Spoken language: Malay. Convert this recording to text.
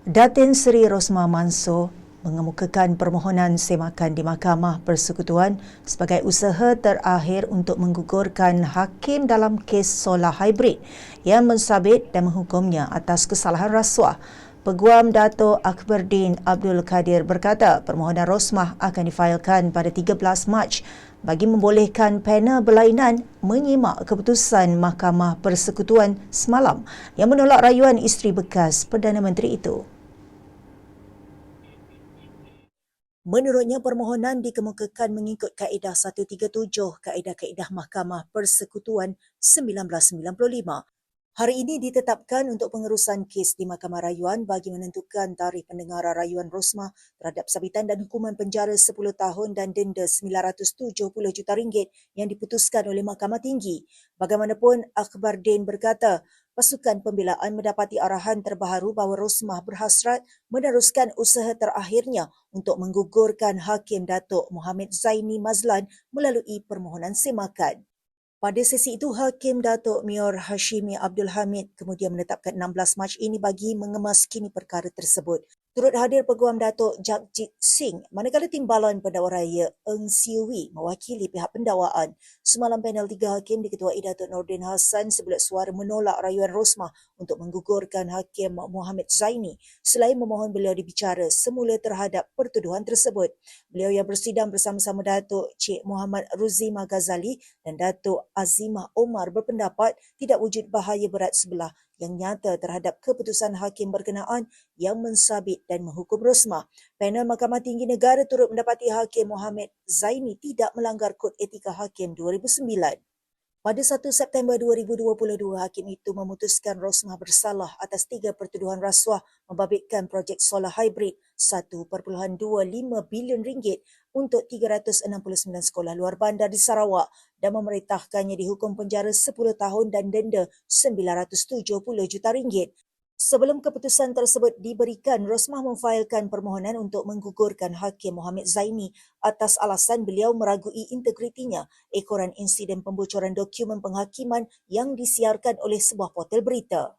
Datin Seri Rosmah Mansor mengemukakan permohonan semakan di Mahkamah Persekutuan sebagai usaha terakhir untuk menggugurkan hakim dalam kes solar hybrid yang mensabit dan menghukumnya atas kesalahan rasuah. Peguam Dato' Akberdin Abdul Kadir berkata permohonan Rosmah akan difailkan pada 13 Mac bagi membolehkan panel berlainan menyimak keputusan Mahkamah Persekutuan semalam yang menolak rayuan isteri bekas Perdana Menteri itu. Menurutnya, permohonan dikemukakan mengikut Kaedah 137 Kaedah-Kaedah Mahkamah Persekutuan 1995. Hari ini ditetapkan untuk pengerusan kes di Mahkamah Rayuan bagi menentukan tarikh pendengaran rayuan Rosmah terhadap sabitan dan hukuman penjara 10 tahun dan denda RM970 juta yang diputuskan oleh Mahkamah Tinggi. Bagaimanapun, Akberdin berkata, pasukan pembelaan mendapati arahan terbaharu bahawa Rosmah berhasrat meneruskan usaha terakhirnya untuk menggugurkan Hakim Datuk Mohamed Zaini Mazlan melalui permohonan semakan. Pada sesi itu, Hakim Datuk Mior Hashimi Abdul Hamid kemudian menetapkan 16 Mac ini bagi mengemaskini perkara tersebut. Turut hadir Peguam Datuk Jagjit Singh, manakala Timbalan Pendakwa Raya Eng Siu Wee mewakili pihak pendakwaan. Semalam panel 3 hakim diketuai Datuk Nordin Hassan sebulat suara menolak rayuan Rosmah untuk menggugurkan Hakim Mohamed Zaini selain memohon beliau dibicara semula terhadap pertuduhan tersebut. Beliau yang bersidang bersama-sama Datuk Cik Muhammad Ruzima Ghazali dan Datuk Azimah Omar berpendapat tidak wujud bahaya berat sebelah yang nyata terhadap keputusan hakim berkenaan yang mensabit dan menghukum Rosmah. Panel Mahkamah Tinggi Negara turut mendapati Hakim Mohamed Zaini tidak melanggar Kod Etika Hakim 2009. Pada 1 September 2022, hakim itu memutuskan Rosmah bersalah atas 3 pertuduhan rasuah membabitkan projek solar hybrid RM1.25 bilion untuk 369 sekolah luar bandar di Sarawak dan memerintahkannya dihukum penjara 10 tahun dan denda RM970 juta. Sebelum keputusan tersebut diberikan, Rosmah memfailkan permohonan untuk menggugurkan Hakim Mohamed Zaini atas alasan beliau meragui integritinya ekoran insiden pembocoran dokumen penghakiman yang disiarkan oleh sebuah portal berita.